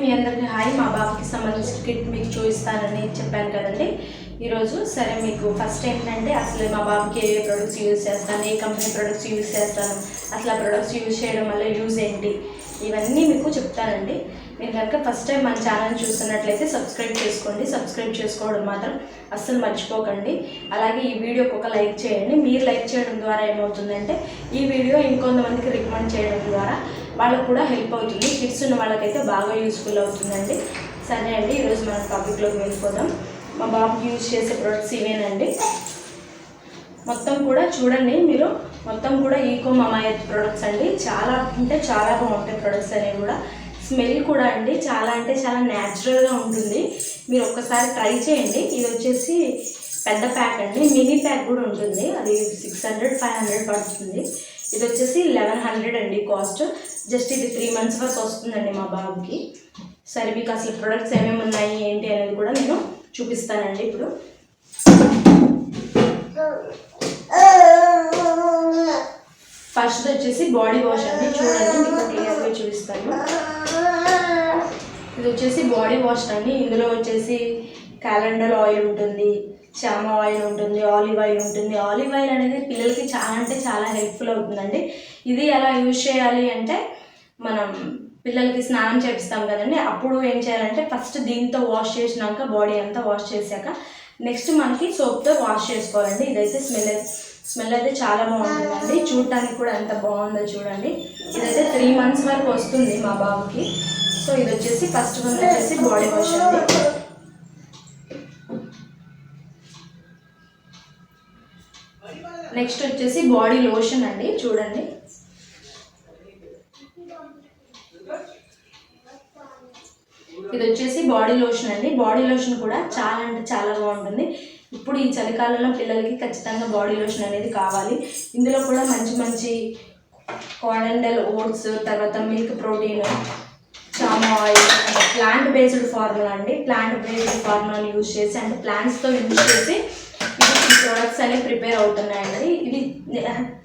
మీ అందరికీ హాయ్. మా బాబుకి సంబంధించిన కిట్ మీకు చూపిస్తానని చెప్పాను కదండి ఈరోజు. సరే, మీకు ఫస్ట్ ఏంటంటే అసలు మా బాబుకి ఏ ప్రొడక్ట్స్ యూజ్ చేస్తాను, ఏ కంపెనీ ప్రొడక్ట్స్ యూజ్ చేస్తాను, అసలు ఆ ప్రొడక్ట్స్ యూజ్ చేయడం వల్ల యూజ్ ఏంటి, ఇవన్నీ మీకు చెప్తానండి. మీరు కనుక ఫస్ట్ టైం మన ఛానల్ చూస్తున్నట్లయితే సబ్స్క్రైబ్ చేసుకోండి. సబ్స్క్రైబ్ చేసుకోవడం మాత్రం అస్సలు మర్చిపోకండి. అలాగే ఈ వీడియోకి ఒక లైక్ చేయండి. మీరు లైక్ చేయడం ద్వారా ఏమవుతుందంటే ఈ వీడియో ఇంకొంతమందికి రికమెండ్ చేయడం ద్వారా వాళ్ళకు కూడా హెల్ప్ అవుతుంది. కిడ్స్ ఉన్న వాళ్ళకైతే బాగా యూస్ఫుల్ అవుతుందండి. సరే అండి, ఈరోజు మన టాపిక్లోకి వెళ్ళిపోదాం. మా బాబుకి యూజ్ చేసే ప్రొడక్ట్స్ ఇవేనండి. మొత్తం కూడా చూడండి మీరు, మొత్తం కూడా ఈకో మమాయత్ ప్రొడక్ట్స్ అండి. చాలా అంటే చాలా బాగుంటాయి ప్రొడక్ట్స్ అనేవి కూడా. స్మెల్ కూడా అండి చాలా అంటే చాలా న్యాచురల్గా ఉంటుంది. మీరు ఒక్కసారి ట్రై చేయండి. ఇది వచ్చేసి పెద్ద ప్యాక్ అండి, మినీ ప్యాక్ కూడా ఉంటుంది. అది 600-500 పడుతుంది. ఇది వచ్చేసి 1100 అండి కాస్ట్. జస్ట్ ఇది 3 months వరకు వస్తుందండి మా బాబుకి. సరే, మీకు అసలు ప్రొడక్ట్స్ ఏమేమి ఉన్నాయి ఏంటి అనేది కూడా నేను చూపిస్తానండి ఇప్పుడు. ఫస్ట్ వచ్చేసి బాడీ వాష్ అండి. చూడండి, మీకు క్లియర్గా చూపిస్తాను. ఇది వచ్చేసి బాడీ వాష్ అండి. ఇందులో వచ్చేసి క్యాలెండర్ ఆయిల్ ఉంటుంది, చామ ఆయిల్ ఉంటుంది, ఆలివ్ ఆయిల్ ఉంటుంది. ఆలివ్ ఆయిల్ అనేది పిల్లలకి చాలా అంటే చాలా హెల్ప్ఫుల్ అవుతుందండి. ఇది ఎలా యూజ్ చేయాలి అంటే, మనం పిల్లలకి స్నానం చేపిస్తాం కదండి, అప్పుడు ఏం చేయాలంటే ఫస్ట్ దీంతో వాష్ చేసినాక బాడీ అంతా వాష్ చేశాక నెక్స్ట్ మనకి సోప్తో వాష్ చేసుకోవాలండి. ఇదైతే స్మెల్ అయితే చాలా బాగుంటుందండి. చూడటానికి కూడా ఎంత బాగుందో చూడండి. ఇదైతే 3 months వరకు వస్తుంది మా బాబుకి. సో ఇది వచ్చేసి ఫస్ట్ వన్ వచ్చేసి బాడీ వాష్ అండి. నెక్స్ట్ వచ్చేసి బాడీ లోషన్ అండి. చూడండి, ఇది వచ్చేసి బాడీ లోషన్ అండి. బాడీ లోషన్ కూడా చాలా అంటే చాలా బాగుంటుంది. ఇప్పుడు ఈ చలికాలంలో పిల్లలకి ఖచ్చితంగా బాడీ లోషన్ అనేది కావాలి. ఇందులో కూడా మంచి మంచి కాడెండల్ ఓట్స్, తర్వాత మిల్క్ ప్రోటీన్, చామ ఆయిల్, ప్లాంట్ బేస్డ్ ఫార్ములా అండి. ప్లాంట్ బేస్డ్ ఫార్ములాని యూజ్ చేసి, అంటే ప్లాంట్స్తో యూజ్ చేసి ఈ ప్రోడక్ట్స్ అనేవి ప్రిపేర్ అవుతున్నాయండి. ఇది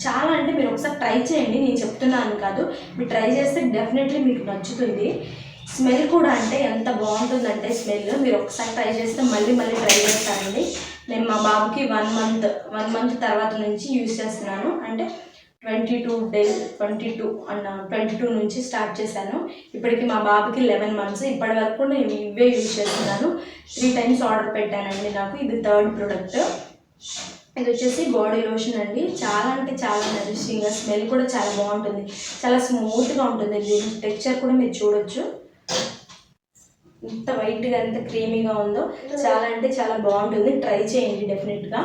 చాలా అంటే మీరు ఒకసారి ట్రై చేయండి. నేను చెప్తున్నాను కాదు, మీరు ట్రై చేస్తే డెఫినెట్లీ మీకు నచ్చుతుంది. స్మెల్ కూడా అంటే ఎంత బాగుంటుందంటే స్మెల్, మీరు ఒకసారి ట్రై చేస్తే మళ్ళీ ట్రై చేస్తానండి. నేను మా బాబుకి 1 month తర్వాత నుంచి యూజ్ చేస్తున్నాను. అంటే 22 నుంచి స్టార్ట్ చేశాను. ఇప్పటికి మా బాబుకి 11 months. ఇప్పటి వరకు నేను ఇవే యూజ్ చేస్తున్నాను. 3 times ఆర్డర్ పెట్టానండి. నాకు ఇది 3rd ప్రోడక్ట్. ఇది వచ్చేసి బాడీ లోషన్ అండి. చాలా అంటే చాలా నరిషింగ్గా, స్మెల్ కూడా చాలా బాగుంటుంది, చాలా స్మూత్గా ఉంటుంది. దీని టెక్స్చర్ కూడా మీరు చూడొచ్చు, ఎంత వైట్గా ఎంత క్రీమీగా ఉందో. చాలా అంటే చాలా బాగుంటుంది. ట్రై చేయండి డెఫినెట్గా.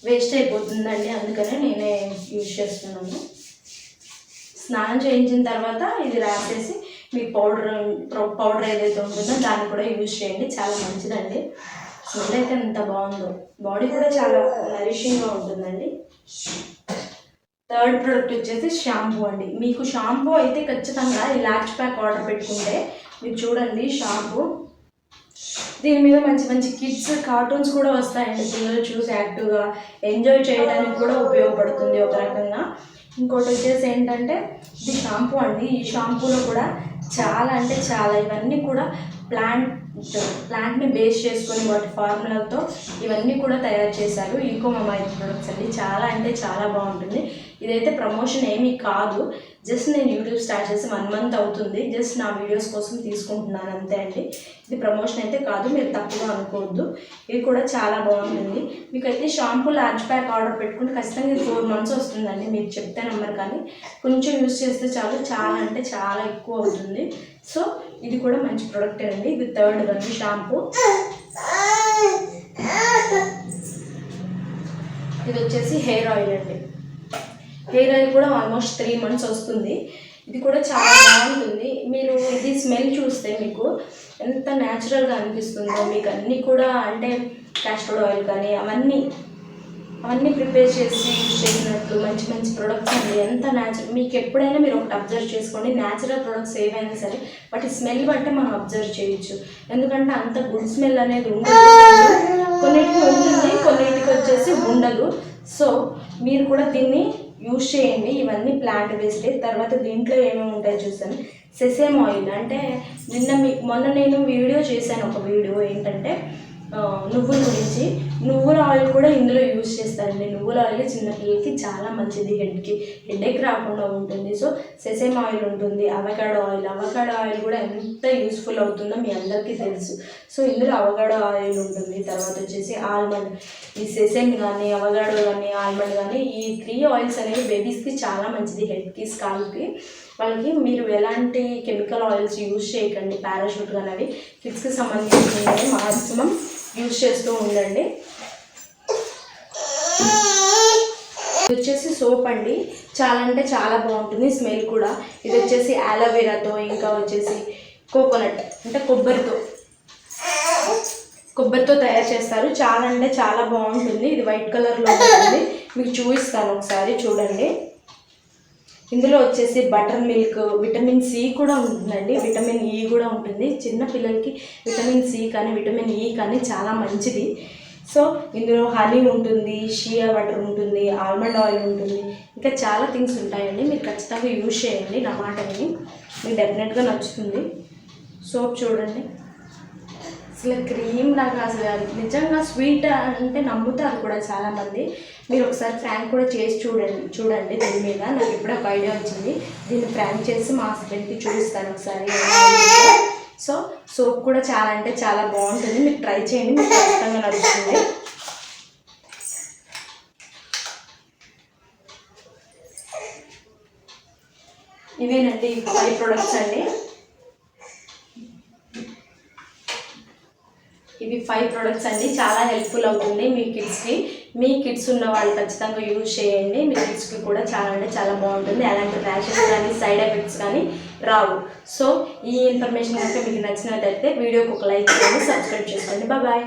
వేస్ట్ అయిపోతుందండి, అందుకనే నేనే యూజ్ చేస్తున్నాను. స్నానం చేయించిన తర్వాత ఇది రాసేసి మీ పౌడర్ ఏదైతే ఉంటుందో దాన్ని కూడా యూజ్ చేయండి. చాలా మంచిదండి. స్మెల్ అయితే ఎంత బాగుందో, బాడీ కూడా చాలా నరిషింగ్గా ఉంటుందండి. 3rd ప్రోడక్ట్ వచ్చేసి షాంపూ అండి. మీకు షాంపూ అయితే ఖచ్చితంగా ఈ లార్జ్ ప్యాక్ ఆర్డర్ పెట్టుకుంటే, మీరు చూడండి షాంపూ, దీని మీద మంచి మంచి కిడ్స్ కార్టూన్స్ కూడా వస్తాయండి. పిల్లలు చూసి యాక్టివ్గా ఎంజాయ్ చేయడానికి కూడా ఉపయోగపడుతుంది ఒక రకంగా. ఇంకోటి వచ్చేసి ఏంటంటే ఇది షాంపూ అండి. ఈ షాంపూలో కూడా చాలా అంటే చాలా, ఇవన్నీ కూడా ప్లాంట్ని బేస్ చేసుకొని వాటి ఫార్ములాతో ఇవన్నీ కూడా తయారు చేశారు. ఈకో మమాయత్ ప్రొడక్ట్స్ అండి. చాలా అంటే చాలా బాగుంటుంది. ఇదైతే ప్రమోషన్ ఏమీ కాదు, జస్ట్ నేను యూట్యూబ్ స్టార్ట్ చేసి 1 month అవుతుంది. జస్ట్ నా వీడియోస్ కోసం తీసుకుంటున్నాను అంతే అండి. ఇది ప్రమోషన్ అయితే కాదు, మీరు తప్పుగా అనుకోవద్దు. ఇది కూడా చాలా బాగుంటుంది. మీకైతే షాంపూ లార్జ్ ప్యాక్ ఆర్డర్ పెట్టుకుంటే ఖచ్చితంగా ఇది 4 months వస్తుందండి. మీరు చెప్తే నమ్మరు, కానీ కొంచెం యూజ్ చేస్తే చాలు, చాలా అంటే చాలా ఎక్కువ అవుతుంది. సో ఇది కూడా మంచి ప్రోడక్ట్ అండి. ఇది 3rd వన్ షాంపూ. ఇది వచ్చేసి హెయిర్ ఆయిల్ అండి. హెయిర్ ఆయిల్ కూడా ఆల్మోస్ట్ 3 months వస్తుంది. ఇది కూడా చాలా బాగుంటుంది. మీరు ఇది స్మెల్ చూస్తే మీకు ఎంత న్యాచురల్గా అనిపిస్తుందో. మీకు అన్నీ కూడా అంటే క్యాస్టర్ ఆయిల్ కానీ అవన్నీ ప్రిపేర్ చేసి యూజ్ చేసినట్లు మంచి మంచి ప్రొడక్ట్స్ అండి. ఎంత న్యాచురల్, మీకు ఎప్పుడైనా మీరు ఒకటి అబ్జర్వ్ చేసుకోండి, న్యాచురల్ ప్రొడక్ట్స్ ఏవైనా సరే వాటి స్మెల్ బట్టే మనం అబ్జర్వ్ చేయొచ్చు. ఎందుకంటే అంత గుడ్ స్మెల్ అనేది ఉండదు, కొన్నిటికి ఉంటుంది, కొన్నిటికి వచ్చేసి ఉండదు. సో మీరు కూడా దీన్ని యూజ్ చేయండి. ఇవన్నీ ప్లాంట్ వేస్టే. తర్వాత దీంట్లో ఏమేమి ఉంటాయో చూస్తాను. సెసేమ్ ఆయిల్ అంటే మొన్న నేను వీడియో చేశాను, ఒక వీడియో ఏంటంటే నువ్వుల గురించి. నువ్వుల ఆయిల్ కూడా ఇందులో యూజ్ చేస్తారండి. నువ్వుల ఆయిల్ చిన్నపిల్లలకి చాలా మంచిది, హెడేక్ రాకుండా ఉంటుంది. సో సెసేమ్ ఆయిల్ ఉంటుంది, అవకాడో ఆయిల్ కూడా ఎంత యూస్ఫుల్ అవుతుందో మీ అందరికీ తెలుసు. సో ఇందులో అవకాడో ఆయిల్ ఉంటుంది. తర్వాత వచ్చేసి ఆల్మండ్, ఈ సెసేమ్ కానీ అవకాడో కానీ ఆల్మండ్ కానీ ఈ 3 ఆయిల్స్ అనేవి బేబీస్కి చాలా మంచిది, హెడ్కి స్కాల్ప్కి. వాళ్ళకి మీరు ఎలాంటి కెమికల్ ఆయిల్స్ యూజ్ చేయకండి, పారాషూట్ కానీ అవి కిడ్స్కి సంబంధించినవి మాక్సిమం యూజ్ చేస్తూ ఉండండి. ఇది వచ్చేసి సోప్ అండి, చాలా అంటే చాలా బాగుంటుంది, స్మెల్ కూడా. ఇది వచ్చేసి ఆలోవెరాతో, ఇంకా వచ్చేసి కోకోనట్ అంటే కొబ్బరితో తయారు చేస్తారు. చాలా అంటే చాలా బాగుంటుంది. ఇది వైట్ కలర్లో ఉంటుంది, మీకు చూపిస్తాను ఒకసారి చూడండి. ఇందులో వచ్చేసి బటర్ మిల్క్, విటమిన్ సి కూడా ఉంటుందండి, విటమిన్ ఈ కూడా ఉంటుంది. చిన్న పిల్లలకి విటమిన్ సి కానీ విటమిన్ ఈ కానీ చాలా మంచిది. సో ఇందులో హనీ ఉంటుంది, షియా బటర్ ఉంటుంది, ఆల్మండ్ ఆయిల్ ఉంటుంది, ఇంకా చాలా థింగ్స్ ఉంటాయండి. మీరు ఖచ్చితంగా యూజ్ చేయండి, నా మాట విని మీకు డెఫినెట్గా నచ్చుతుంది. సోప్ చూడండి, అసలు క్రీమ్ లాగా, అసలు నిజంగా స్వీట్ అంటే నమ్ముతారు కూడా చాలామంది. మీరు ఒకసారి ఫ్రాంక్ కూడా చేసి చూడండి దీని మీద. నాకు ఇప్పుడే ఒక ఐడియా వచ్చింది, దీన్ని ఫ్రాంక్ చేసి మా హస్బెండ్కి చూపిస్తాను ఒకసారి. సో సోప్ కూడా చాలా అంటే చాలా బాగుంటుంది, మీరు ట్రై చేయండి, మీకు ఖచ్చితంగా నచ్చుతుంది. ఇవేనండి 5 ప్రొడక్ట్స్ అండి. ఇవి 5 ప్రొడక్ట్స్ అండి, చాలా హెల్ప్ఫుల్ అవుతుంది మీ కిడ్స్కి. మీ కిడ్స్ ఉన్న వాళ్ళు ఖచ్చితంగా యూజ్ చేయండి, మీ కిడ్స్కి కూడా చాలా అంటే చాలా బాగుంటుంది. అలాంటి ర్యాషెస్ కానీ సైడ్ ఎఫెక్ట్స్ కానీ రావు. సో ఈ ఇన్ఫర్మేషన్ కనుక మీకు నచ్చినట్లయితే వీడియోకి ఒక లైక్ చేయండి, సబ్స్క్రైబ్ చేసుకోండి. బాయ్.